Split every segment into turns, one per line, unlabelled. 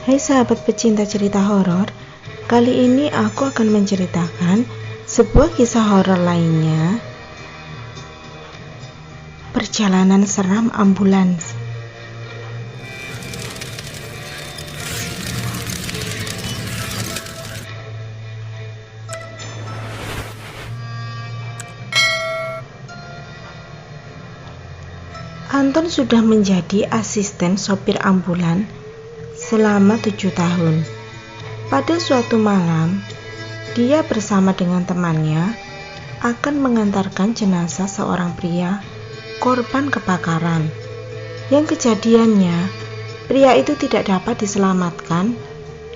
Hai sahabat pecinta cerita horor, kali ini aku akan menceritakan sebuah kisah horor lainnya, perjalanan seram ambulans. Anton sudah menjadi asisten sopir ambulan selama 7 tahun. Pada suatu malam, dia bersama dengan temannya akan mengantarkan jenazah seorang pria korban kebakaran. Yang kejadiannya, pria itu tidak dapat diselamatkan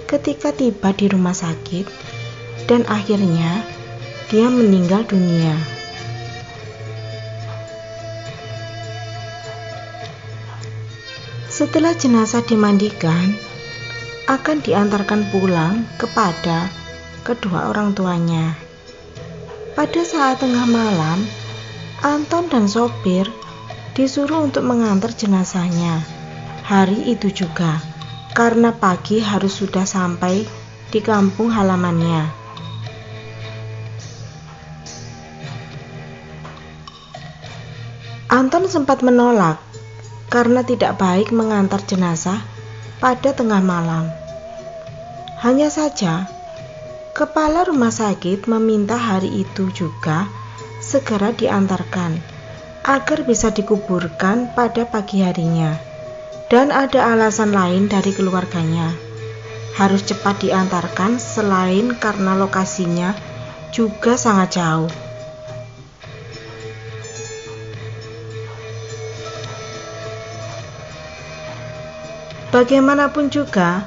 ketika tiba di rumah sakit dan akhirnya dia meninggal dunia. Setelah jenazah dimandikan, akan diantarkan pulang kepada kedua orang tuanya. Pada saat tengah malam, Anton dan sopir disuruh untuk mengantar jenazahnya. Hari itu juga, karena pagi harus sudah sampai di kampung halamannya. Anton sempat menolak karena tidak baik mengantar jenazah pada tengah malam. Hanya saja, kepala rumah sakit meminta hari itu juga segera diantarkan agar bisa dikuburkan pada pagi harinya. Dan ada alasan lain dari keluarganya, harus cepat diantarkan selain karena lokasinya juga sangat jauh. Bagaimanapun juga,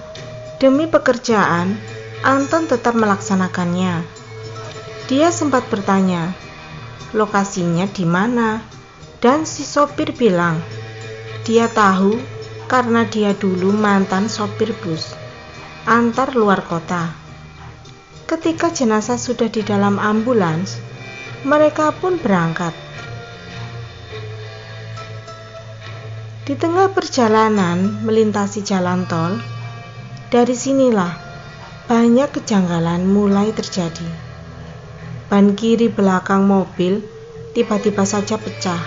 demi pekerjaan, Anton tetap melaksanakannya. Dia sempat bertanya, lokasinya di mana? Dan si sopir bilang, dia tahu karena dia dulu mantan sopir bus antar luar kota. Ketika jenazah sudah di dalam ambulans, mereka pun berangkat. Di tengah perjalanan melintasi jalan tol, dari sinilah banyak kejanggalan mulai terjadi. Ban kiri belakang mobil tiba-tiba saja pecah,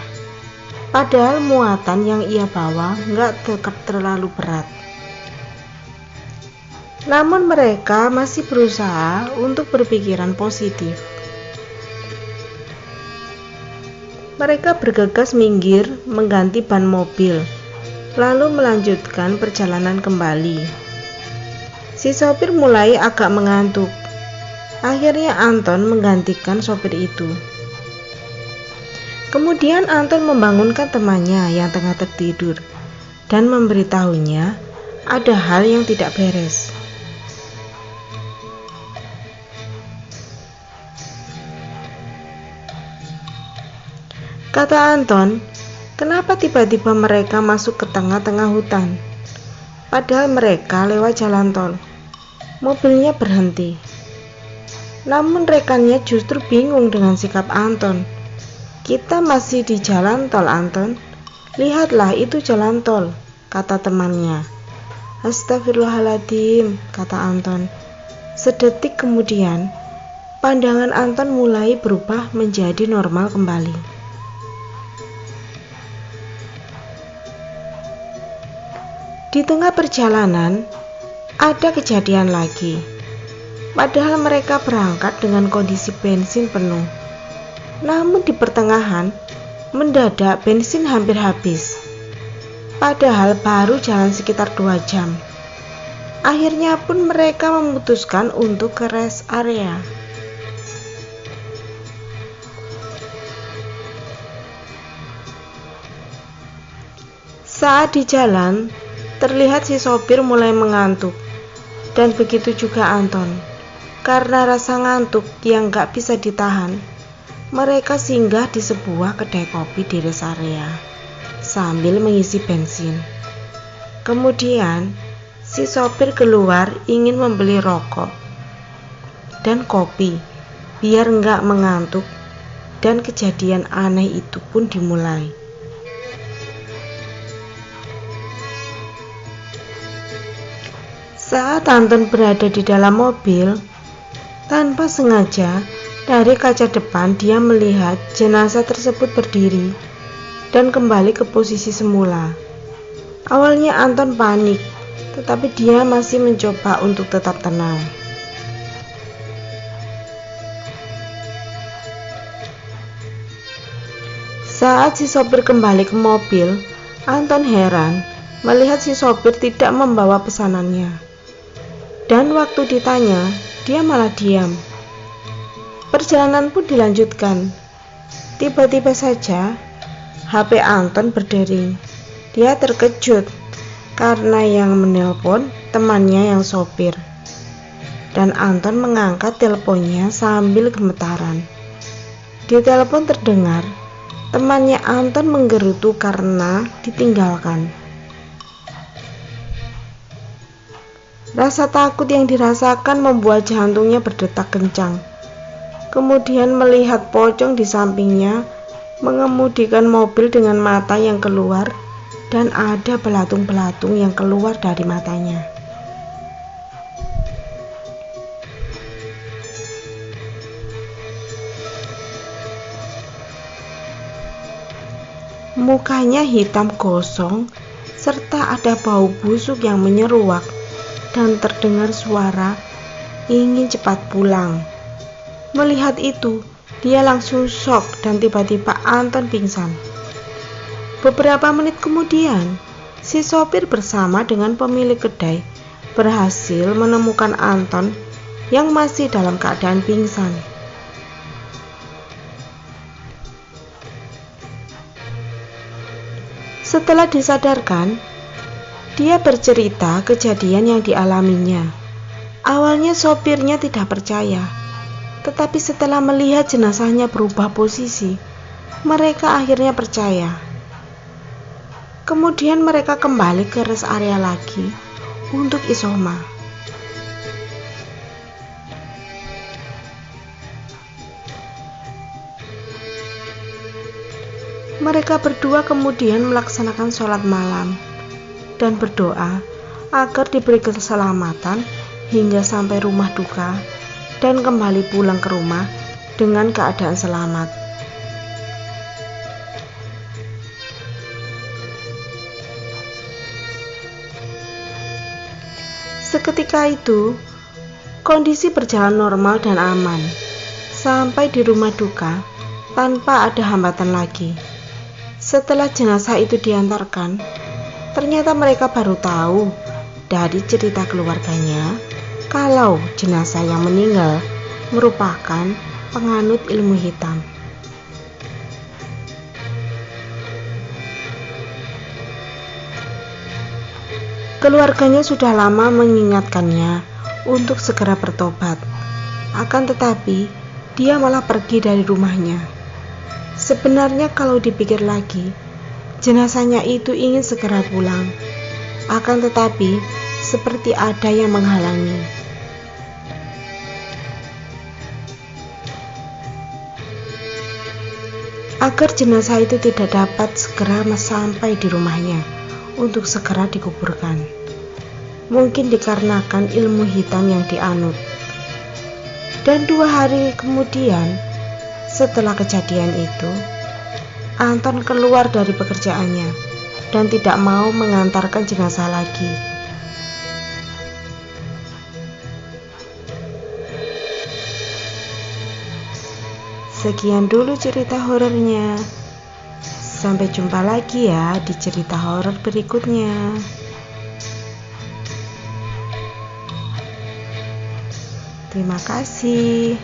padahal muatan yang ia bawa nggak terlalu berat. Namun mereka masih berusaha untuk berpikiran positif. Mereka bergegas minggir mengganti ban mobil, lalu melanjutkan perjalanan kembali. Si sopir mulai agak mengantuk. Akhirnya Anton menggantikan sopir itu. Kemudian Anton membangunkan temannya yang tengah tertidur dan memberitahunya ada hal yang tidak beres. Kata Anton, kenapa tiba-tiba mereka masuk ke tengah-tengah hutan? Padahal mereka lewat jalan tol. Mobilnya berhenti. Namun rekannya justru bingung dengan sikap Anton. Kita masih di jalan tol, Anton. Lihatlah, itu jalan tol, kata temannya. Astagfirullahaladzim, kata Anton. Sedetik kemudian, pandangan Anton mulai berubah menjadi normal kembali. Di tengah perjalanan, ada kejadian lagi. Padahal mereka berangkat dengan kondisi bensin penuh. Namun di pertengahan, mendadak bensin hampir habis. Padahal baru jalan sekitar 2 jam. Akhirnya pun mereka memutuskan untuk ke rest area. Saat di jalan, terlihat si sopir mulai mengantuk, dan begitu juga Anton. Karena rasa ngantuk yang gak bisa ditahan, mereka singgah di sebuah kedai kopi di rest area sambil mengisi bensin. Kemudian si sopir keluar ingin membeli rokok dan kopi biar gak mengantuk, dan kejadian aneh itu pun dimulai. Saat Anton berada di dalam mobil, tanpa sengaja dari kaca depan dia melihat jenazah tersebut berdiri dan kembali ke posisi semula. Awalnya Anton panik, tetapi dia masih mencoba untuk tetap tenang. Saat si sopir kembali ke mobil, Anton heran melihat si sopir tidak membawa pesanannya. Dan waktu ditanya, dia malah diam. Perjalanan pun dilanjutkan. Tiba-tiba saja HP Anton berdering. Dia terkejut karena yang menelpon temannya yang sopir. Dan Anton mengangkat teleponnya sambil gemetaran. Di telepon terdengar temannya Anton menggerutu karena ditinggalkan. Rasa takut yang dirasakan membuat jantungnya berdetak kencang. Kemudian melihat pocong di sampingnya mengemudikan mobil dengan mata yang keluar dan ada belatung-belatung yang keluar dari matanya. Mukanya hitam gosong serta ada bau busuk yang menyeruak dan terdengar suara ingin cepat pulang. Melihat itu, dia langsung shock dan tiba-tiba Anton pingsan. Beberapa menit kemudian, si sopir bersama dengan pemilik kedai berhasil menemukan Anton yang masih dalam keadaan pingsan. Setelah disadarkan, dia bercerita kejadian yang dialaminya. Awalnya sopirnya tidak percaya, tetapi setelah melihat jenazahnya berubah posisi, mereka akhirnya percaya. Kemudian mereka kembali ke rest area lagi untuk isoma. Mereka berdua kemudian melaksanakan sholat malam dan berdoa agar diberi keselamatan hingga sampai rumah duka dan kembali pulang ke rumah dengan keadaan selamat. Seketika itu, kondisi berjalan normal dan aman sampai di rumah duka tanpa ada hambatan lagi. Setelah jenazah itu diantarkan, ternyata mereka baru tahu dari cerita keluarganya kalau jenazah yang meninggal merupakan penganut ilmu hitam. Keluarganya sudah lama mengingatkannya untuk segera bertobat. Akan tetapi, dia malah pergi dari rumahnya. Sebenarnya kalau dipikir lagi, jenazahnya itu ingin segera pulang. Akan tetapi, seperti ada yang menghalangi. Agar jenazah itu tidak dapat segera sampai di rumahnya untuk segera dikuburkan. Mungkin dikarenakan ilmu hitam yang dianut. Dan 2 hari kemudian, setelah kejadian itu, Anton keluar dari pekerjaannya dan tidak mau mengantarkan jenazah lagi. Sekian dulu cerita horornya. Sampai jumpa lagi ya di cerita horor berikutnya. Terima kasih.